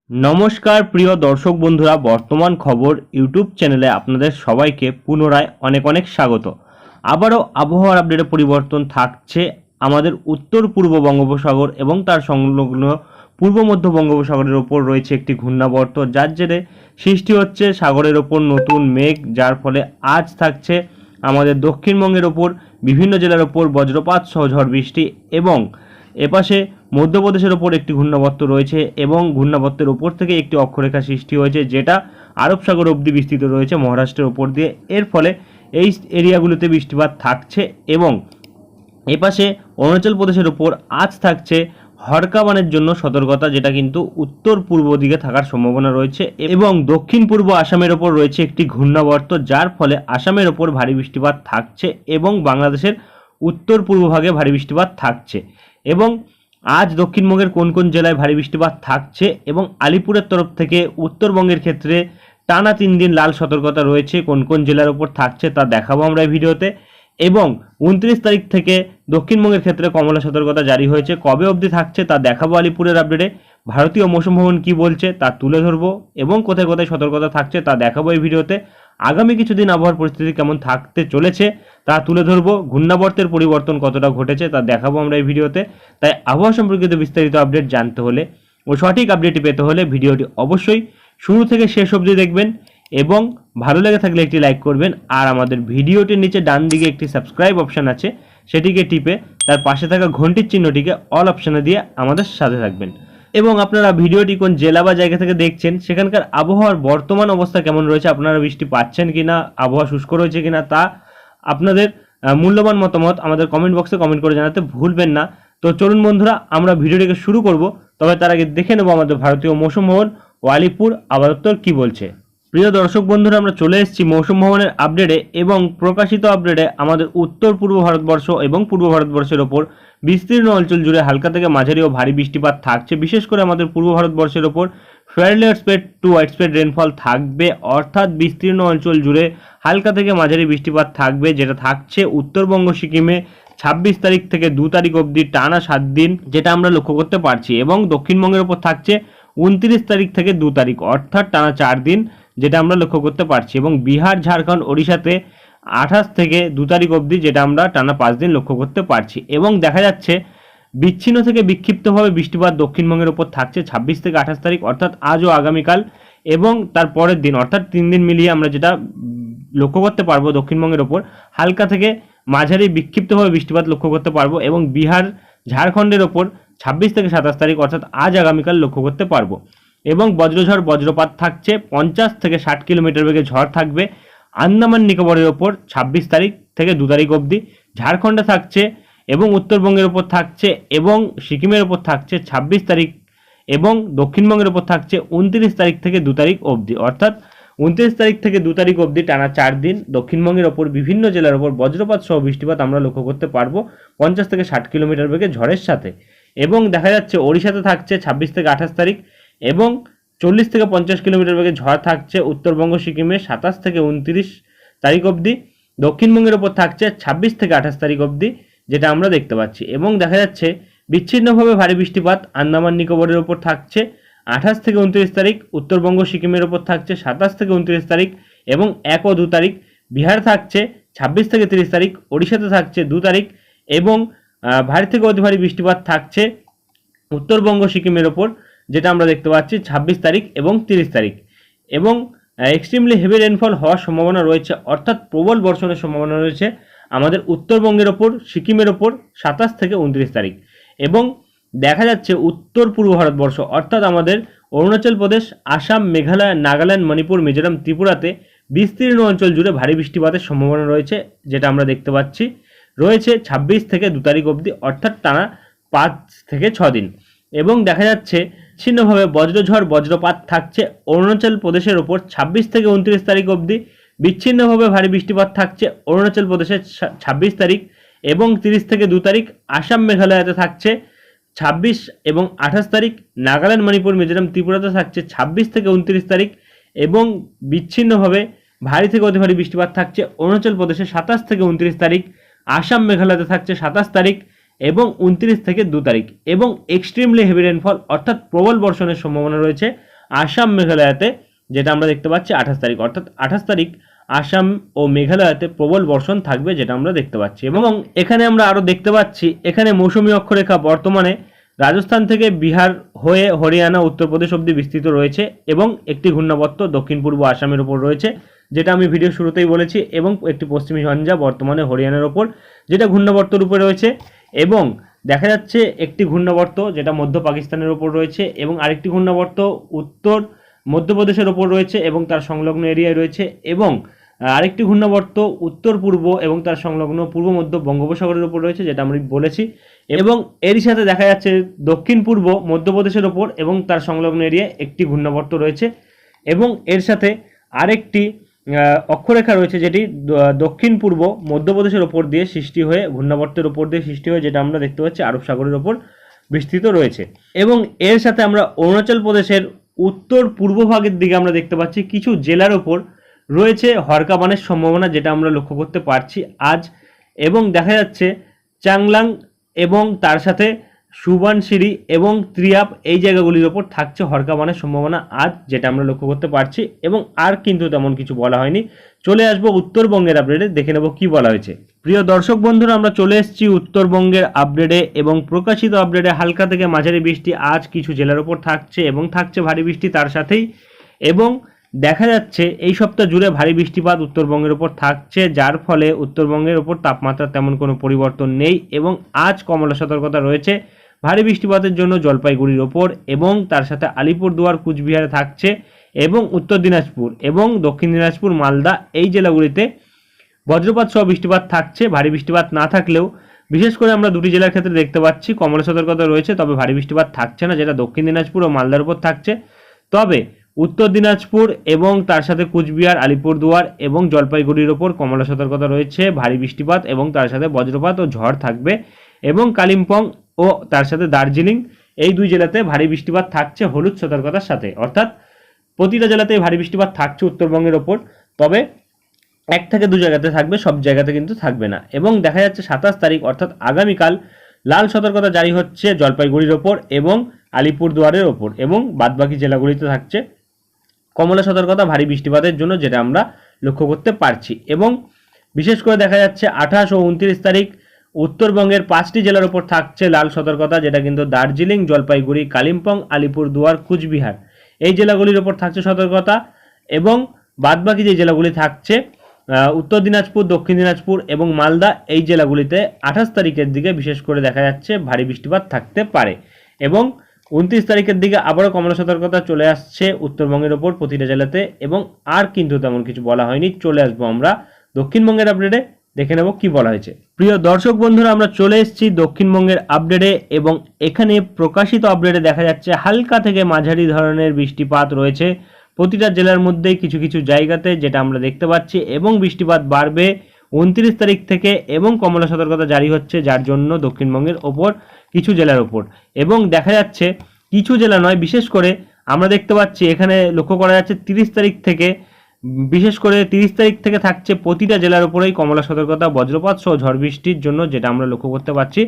নমস্কার প্রিয় দর্শক বন্ধুরা, বর্তমান খবর ইউটিউব চ্যানেলে আপনাদের সবাইকে পুনরায় অনেক অনেক স্বাগত। আবারও আবহাওয়ার আপডেটে পরিবর্তন থাকছে। আমাদের উত্তর পূর্ব বঙ্গোপসাগর এবং তার সংলগ্ন পূর্ব মধ্য বঙ্গোপসাগরের ওপর রয়েছে একটি ঘূর্ণাবর্ত, যার জেরে সৃষ্টি হচ্ছে সাগরের ওপর নতুন মেঘ, যার ফলে আজ থাকছে আমাদের দক্ষিণবঙ্গের ওপর বিভিন্ন জেলার ওপর বজ্রপাত সহ ঝড় বৃষ্টি। এবং এপাশে মধ্যপ্রদেশের ওপর একটি ঘূর্ণাবর্ত রয়েছে এবং ঘূর্ণাবর্তের ওপর থেকে একটি অক্ষরেখা সৃষ্টি হয়েছে, যেটা আরব সাগর অবধি বিস্তৃত রয়েছে মহারাষ্ট্রের ওপর দিয়ে। এর ফলে এই এরিয়াগুলোতে বৃষ্টিপাত থাকছে এবং এপাশে অরুণাচল প্রদেশের ওপর আজ থাকছে হরকাবানের জন্য সতর্কতা, যেটা কিন্তু উত্তর পূর্ব দিকে থাকার সম্ভাবনা রয়েছে। এবং দক্ষিণ পূর্ব আসামের ওপর রয়েছে একটি ঘূর্ণাবর্ত, যার ফলে আসামের ওপর ভারী বৃষ্টিপাত থাকছে এবং বাংলাদেশের উত্তর পূর্ব ভাগে ভারী বৃষ্টিপাত থাকছে। এবং আজ দক্ষিণবঙ্গের কোন কোন জেলায় ভারী বৃষ্টিপাত থাকছে এবং আলিপুরের তরফ থেকে উত্তরবঙ্গের ক্ষেত্রে টানা 3 দিন লাল সতর্কতা রয়েছে, কোন কোন জেলার ওপর থাকছে তা দেখাবো আমরা এই ভিডিওতে। এবং 29 তারিখ থেকে দক্ষিণবঙ্গের ক্ষেত্রে কমলা সতর্কতা জারি হয়েছে, কবে অবধি থাকছে তা দেখাবো আলিপুরের আপডেটে। ভারতীয় মৌসুম ভবন কী বলছে তা তুলে ধরবো এবং কোথায় কোথায় সতর্কতা থাকছে তা দেখাবো এই ভিডিওতে। আগামী কিছুদিন আবহাওয়ার পরিস্থিতি কেমন থাকতে চলেছে তা তুলে ধরবো, ঘূর্ণাবর্তের পরিবর্তন কতটা ঘটেছে তা দেখাবো আমরা এই ভিডিওতে। তাই আবহাওয়া সম্পর্কিত বিস্তারিত আপডেট জানতে হলে ও সঠিক আপডেটটি পেতে হলে ভিডিওটি অবশ্যই শুরু থেকে শেষ অবধি দেখবেন এবং ভালো লেগে থাকলে একটি লাইক করবেন। আর আমাদের ভিডিওটির নিচে ডান দিকে একটি সাবস্ক্রাইব অপশান আছে, সেটিকে টিপে তার পাশে থাকা ঘন্টির চিহ্নটিকে অল অপশানে দিয়ে আমাদের সাথে থাকবেন। এবং আপনারা ভিডিওটি কোন জেলা বা জায়গা থেকে দেখছেন, সেখানকার আবহাওয়ার বর্তমান অবস্থা কেমন রয়েছে, আপনারা বৃষ্টি পাচ্ছেন কিনা, আবহাওয়া শুষ্ক রয়েছে কিনা, তা আপনাদের মূল্যবান মতামত আমাদের কমেন্ট বক্সে কমেন্ট করে জানাতে ভুলবেন না। তো চলুন বন্ধুরা, আমরা ভিডিওটিকে শুরু করব, তবে তার আগে দেখে নেব আমাদের ভারতীয় মৌসুম ভবন ও আলিপুর আবহাওয়া দপ্তর কী বলছে। প্রিয় দর্শক বন্ধুরা, আমরা চলে এসেছি মৌসুম ভবনের আপডেটে এবং প্রকাশিত আপডেটে আমাদের উত্তর পূর্ব ভারতবর্ষ এবং পূর্ব ভারতবর্ষের ওপর বিস্তীর্ণ অঞ্চল জুড়ে হালকা থেকে মাঝারি ও ভারী বৃষ্টিপাত থাকছে। বিশেষ করে আমাদের পূর্ব ভারতবর্ষের ওপর fairly spread to widespread rainfall থাকবে, অর্থাৎ বিস্তীর্ণ অঞ্চল জুড়ে হালকা থেকে মাঝারি বৃষ্টিপাত থাকবে, যেটা থাকছে উত্তরবঙ্গ সিকিমে 26 তারিখ থেকে 2 তারিখ অবধি টানা 7 দিন, যেটা আমরা লক্ষ্য করতে পারছি। এবং দক্ষিণবঙ্গের ওপর থাকছে 29 তারিখ থেকে 2 তারিখ, অর্থাৎ টানা 4 দিন, যেটা আমরা লক্ষ্য করতে পারছি। এবং বিহার, ঝাড়খণ্ড, ওড়িশাতে 28 থেকে 2 তারিখ অবধি, যেটা আমরা টানা 5 দিন লক্ষ্য করতে পারছি। এবং দেখা যাচ্ছে বিচ্ছিন্ন থেকে বিক্ষিপ্তভাবে বৃষ্টিপাত দক্ষিণবঙ্গের ওপর থাকছে 26 থেকে 28 তারিখ, অর্থাৎ আজ ও আগামীকাল এবং তার পরের দিন, অর্থাৎ 3 দিন মিলিয়ে আমরা যেটা লক্ষ্য করতে পারবো দক্ষিণবঙ্গের ওপর হালকা থেকে মাঝারি বিক্ষিপ্তভাবে বৃষ্টিপাত লক্ষ্য করতে পারবো। এবং বিহার, ঝাড়খণ্ডের ওপর 26 থেকে 27 তারিখ, অর্থাৎ আজ আগামীকাল লক্ষ্য করতে পারবো। এবং বজ্রঝড় বজ্রপাত থাকছে, 50 থেকে 60 কিলোমিটার বেগে ঝড় থাকবে আন্দামান নিকোবরের ওপর 26 তারিখ থেকে 2 তারিখ অবধি। ঝাড়খণ্ডে থাকছে এবং উত্তরবঙ্গের ওপর থাকছে এবং সিকিমের ওপর থাকছে 26 তারিখ এবং দক্ষিণবঙ্গের ওপর থাকছে 29 তারিখ থেকে 2 তারিখ অবধি, অর্থাৎ 29 তারিখ থেকে 2 তারিখ অবধি টানা 4 দিন দক্ষিণবঙ্গের ওপর বিভিন্ন জেলার ওপর বজ্রপাত সহ বৃষ্টিপাত আমরা লক্ষ্য করতে পারবো 50 থেকে 60 কিলোমিটার বেগে ঝড়ের সাথে। এবং দেখা যাচ্ছে ওড়িশাতে থাকছে 26 থেকে 28 তারিখ এবং 40 থেকে 50 কিলোমিটার বেগে ঝড় থাকছে উত্তরবঙ্গ সিকিমে 27 থেকে 29 তারিখ অবধি। দক্ষিণবঙ্গের ওপর থাকছে 26 থেকে 28 তারিখ অবধি, যেটা আমরা দেখতে পাচ্ছি। এবং দেখা যাচ্ছে বিচ্ছিন্নভাবে ভারী বৃষ্টিপাত আন্দামান নিকোবরের ওপর থাকছে 28 থেকে 29 তারিখ, উত্তরবঙ্গ সিকিমের ওপর থাকছে 27 থেকে 29 তারিখ এবং 1 ও 2 তারিখ। বিহার থাকছে 26 থেকে 30 তারিখ, ওড়িশাতে থাকছে 2 তারিখ এবং ভারী থেকে অতি ভারী বৃষ্টিপাত থাকছে উত্তরবঙ্গ সিকিমের ওপর, যেটা আমরা দেখতে পাচ্ছি 26 তারিখ এবং 30 তারিখ। এবং এক্সট্রিমলি হেভি রেনফল হওয়ার সম্ভাবনা রয়েছে, অর্থাৎ প্রবল বর্ষণের সম্ভাবনা রয়েছে আমাদের উত্তরবঙ্গের ওপর, সিকিমের ওপর 27 থেকে 29 তারিখ। এবং দেখা যাচ্ছে উত্তর পূর্ব ভারতবর্ষ, অর্থাৎ আমাদের অরুণাচল প্রদেশ, আসাম, মেঘালয়, নাগাল্যান্ড, মণিপুর, মিজোরাম, ত্রিপুরাতে বিস্তীর্ণ অঞ্চল জুড়ে ভারী বৃষ্টিপাতের সম্ভাবনা রয়েছে, যেটা আমরা দেখতে পাচ্ছি রয়েছে 26 থেকে 2 তারিখ অবধি, অর্থাৎ টানা 5 থেকে 6 দিন। এবং দেখা যাচ্ছে ছিন্নভাবে বজ্রঝড় বজ্রপাত থাকছে অরুণাচল প্রদেশের ওপর 26 থেকে 29 তারিখ অবধি, বিচ্ছিন্নভাবে ভারী বৃষ্টিপাত থাকছে অরুণাচল প্রদেশের 26 তারিখ এবং 30 থেকে 2 তারিখ। আসাম, মেঘালয়তে থাকছে 26 এবং 28 তারিখ, নাগাল্যান্ড, মণিপুর, মিজোরাম, ত্রিপুরাতে থাকছে 26 থেকে 29 তারিখ এবং বিচ্ছিন্নভাবে ভারী থেকে অতি ভারী বৃষ্টিপাত থাকছে অরুণাচল প্রদেশে 27 থেকে 29 তারিখ। আসাম, মেঘালয়তে থাকছে 27 তারিখ এবং 29 থেকে 2 তারিখ। এবং এক্সট্রিমলি হেভি রেনফল, অর্থাৎ প্রবল বর্ষণের সম্ভাবনা রয়েছে আসাম মেঘালয়াতে যেটা আমরা দেখতে পাচ্ছি 28 তারিখ, অর্থাৎ 28 তারিখ আসাম ও মেঘালয়াতে প্রবল বর্ষণ থাকবে যেটা আমরা দেখতে পাচ্ছি। এবং এখানে আমরা আরও দেখতে পাচ্ছি এখানে মৌসুমী অক্ষরেখা বর্তমানে রাজস্থান থেকে বিহার হয়ে হরিয়ানা উত্তরপ্রদেশ অবধি বিস্তৃত রয়েছে এবং একটি ঘূর্ণাবর্ত দক্ষিণ পূর্ব আসামের ওপর রয়েছে যেটা আমি ভিডিও শুরুতেই বলেছি, এবং একটি পশ্চিমী ঝঞ্ঝা বর্তমানে হরিয়ানার ওপর যেটা ঘূর্ণাবর্ত রূপে রয়েছে, এবং দেখা যাচ্ছে একটি ঘূর্ণাবর্ত যেটা মধ্য পাকিস্তানের ওপর রয়েছে এবং আরেকটি ঘূর্ণাবর্ত উত্তর মধ্যপ্রদেশের ওপর রয়েছে এবং তার সংলগ্ন এরিয়ায় রয়েছে, এবং আরেকটি ঘূর্ণাবর্ত উত্তর পূর্ব এবং তার সংলগ্ন পূর্ব মধ্য বঙ্গোপসাগরের ওপর রয়েছে যেটা আমি বলেছি, এবং এরই সাথে দেখা যাচ্ছে দক্ষিণ পূর্ব মধ্যপ্রদেশের ওপর এবং তার সংলগ্ন এরিয়ায় একটি ঘূর্ণাবর্ত রয়েছে, এবং এর সাথে আরেকটি অক্ষরেখা রয়েছে যেটি দক্ষিণ পূর্ব মধ্যপ্রদেশের ওপর দিয়ে সৃষ্টি হয়ে ঘূর্ণাবর্তের ওপর দিয়ে সৃষ্টি হয়ে যেটা আমরা দেখতে পাচ্ছি আরব সাগরের ওপর বিস্তৃত রয়েছে। এবং এর সাথে আমরা অরুণাচল প্রদেশের উত্তর পূর্ব ভাগের দিকে আমরা দেখতে পাচ্ছি কিছু জেলার ওপর রয়েছে হরকাবানের সম্ভাবনা যেটা আমরা লক্ষ্য করতে পারছি আজ, এবং দেখা যাচ্ছে চাংলাং এবং তার সাথে সুবানসিরি এবং ত্রিয়াপ এই জায়গাগুলির ওপর থাকছে হরকাবানের সম্ভাবনা আজ যেটা আমরা লক্ষ্য করতে পারছি। এবং আর কিন্তু তেমন কিছু বলা হয়নি। চলে আসবো উত্তরবঙ্গের আপডেটে, দেখে নেব কি বলা হয়েছে। প্রিয় দর্শক বন্ধুরা, আমরা চলে এসেছি উত্তরবঙ্গের আপডেটে এবং প্রকাশিত আপডেটে হালকা থেকে মাঝারি বৃষ্টি আজ কিছু জেলার ওপর থাকছে এবং থাকছে ভারী বৃষ্টি তার সাথেই, এবং দেখা যাচ্ছে এই সপ্তাহ জুড়ে ভারী বৃষ্টিপাত উত্তরবঙ্গের ওপর থাকছে, যার ফলে উত্তরবঙ্গের ওপর তাপমাত্রা তেমন কোনো পরিবর্তন নেই এবং আজ কমলা সতর্কতা রয়েছে ভারী বৃষ্টিপাতের জন্য জলপাইগুড়ির ওপর, এবং তার সাথে আলিপুরদুয়ার কুচবিহারে থাকছে, এবং উত্তর দিনাজপুর এবং দক্ষিণ দিনাজপুর মালদা এই জেলাগুলিতে বজ্রপাত সহ বৃষ্টিপাত থাকছে। ভারী বৃষ্টিপাত না থাকলেও বিশেষ করে আমরা দুটি জেলার ক্ষেত্রে দেখতে পাচ্ছি কমলা সতর্কতা রয়েছে, তবে ভারী বৃষ্টিপাত থাকছে না, যেটা দক্ষিণ দিনাজপুর ও মালদার উপর থাকছে। তবে উত্তর দিনাজপুর এবং তার সাথে কুচবিহার, আলিপুরদুয়ার এবং জলপাইগুড়ির ওপর কমলা সতর্কতা রয়েছে ভারী বৃষ্টিপাত এবং তার সাথে বজ্রপাত ও ঝড় থাকবে, এবং কালিম্পং ও তার সাথে দার্জিলিং এই দুই জেলাতে ভারী বৃষ্টিপাত থাকছে হলুদ সতর্কতার সাথে, অর্থাৎ প্রতিটা জেলাতেই ভারী বৃষ্টিপাত থাকছে উত্তরবঙ্গের ওপর, তবে এক থেকে দু জায়গাতে থাকবে, সব জায়গাতে কিন্তু থাকবে না। এবং দেখা যাচ্ছে 27 তারিখ অর্থাৎ আগামীকাল লাল সতর্কতা জারি হচ্ছে জলপাইগুড়ির ওপর এবং আলিপুরদুয়ারের ওপর, এবং বাদবাকি জেলাগুলিতে থাকছে কমলা সতর্কতা ভারী বৃষ্টিপাতের জন্য যেটা আমরা লক্ষ্য করতে পারছি। এবং বিশেষ করে দেখা যাচ্ছে 28 ও 29 তারিখ উত্তরবঙ্গের 5টি জেলার ওপর থাকছে লাল সতর্কতা, যেটা কিন্তু দার্জিলিং, জলপাইগুড়ি, কালিম্পং, আলিপুরদুয়ার, কুচবিহার এই জেলাগুলির ওপর থাকছে সতর্কতা, এবং বাদবাকি যে জেলাগুলি থাকছে উত্তর দিনাজপুর, দক্ষিণ দিনাজপুর এবং মালদা এই জেলাগুলিতে 28 তারিখের দিকে বিশেষ করে দেখা যাচ্ছে ভারী বৃষ্টিপাত থাকতে পারে, এবং 29 তারিখের দিকে আবারও কমলা সতর্কতা চলে আসছে উত্তরবঙ্গের ওপর প্রতিটা জেলাতে, এবং আর কিন্তু তেমন কিছু বলা হয়নি। চলে আসবো আমরা দক্ষিণবঙ্গের আপডেটে, দেখে নেব কি বলা হয়েছে। প্রিয় দর্শক বন্ধুরা, আমরা চলে এসেছি দক্ষিণবঙ্গের আপডেটে এবং এখানে প্রকাশিত আপডেটে দেখা যাচ্ছে হালকা থেকে মাঝারি ধরনের বৃষ্টিপাত রয়েছে প্রতিটা জেলার মধ্যেই কিছু কিছু জায়গাতে যেটা আমরা দেখতে পাচ্ছি, এবং বৃষ্টিপাত বাড়বে 29 তারিখ থেকে এবং কমলা সতর্কতা জারি হচ্ছে যার জন্য দক্ষিণবঙ্গের ওপর কিছু জেলার ওপর, এবং দেখা যাচ্ছে কিছু জেলা নয়, বিশেষ করে আমরা দেখতে পাচ্ছি এখানে লক্ষ্য করা যাচ্ছে 30 তারিখ থেকে, বিশেষ করে 30 তারিখ থেকে থাকছে প্রতিটা জেলার উপরেই কমলা সতর্কতা বজ্রপাত সহ ঝড় বৃষ্টির জন্য যেটা আমরা লক্ষ্য করতে পারছি।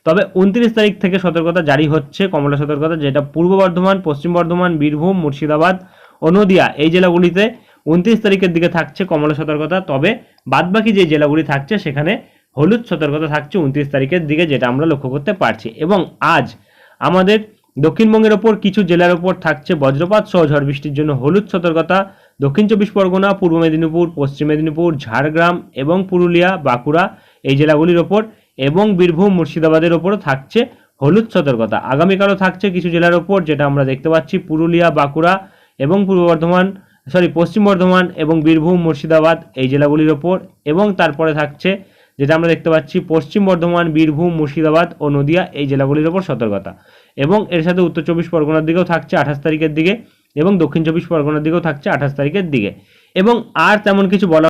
তবে 29 তারিখ থেকে সতর্কতা জারি হচ্ছে কমলা সতর্কতা, যেটা পূর্ব বর্ধমান, পশ্চিম বর্ধমান, বীরভূম, মুর্শিদাবাদ ও নদিয়া এই জেলাগুলিতে 29 তারিখের দিকে থাকছে কমলা সতর্কতা, তবে বাদবাকি যে জেলাগুলি থাকছে সেখানে হলুদ সতর্কতা থাকছে 29 তারিখের দিকে যেটা আমরা লক্ষ্য করতে পারছি। এবং আজ আমাদের দক্ষিণবঙ্গের ওপর কিছু জেলার ওপর থাকছে বজ্রপাত সহ ঝড় বৃষ্টির জন্য হলুদ সতর্কতা, দক্ষিণ 24 পরগনা, পূর্ব মেদিনীপুর, পশ্চিম মেদিনীপুর, ঝাড়গ্রাম এবং পুরুলিয়া, বাঁকুড়া এই জেলাগুলির ওপর, এবং বীরভূম, মুর্শিদাবাদের ওপরও থাকছে হলুদ সতর্কতা। আগামীকালও থাকছে কিছু জেলার ওপর যেটা আমরা দেখতে পাচ্ছি পুরুলিয়া, বাঁকুড়া এবং পশ্চিম বর্ধমান এবং বীরভূম, মুর্শিদাবাদ এই জেলাগুলির ওপর, এবং তারপরে থাকছে যেটা আমরা দেখতে পাচ্ছি পশ্চিম বর্ধমান, বীরভূম, মুর্শিদাবাদ ও নদিয়া এই জেলাগুলির ওপর সতর্কতা, এবং এর সাথে উত্তর 24 পরগনার দিকেও থাকছে 28 তারিখের দিকে, এবং দক্ষিণ 24 পরগনার দিকেও থাকছে 28 তারিখের দিকে, এবং আর তেমন কিছু বলা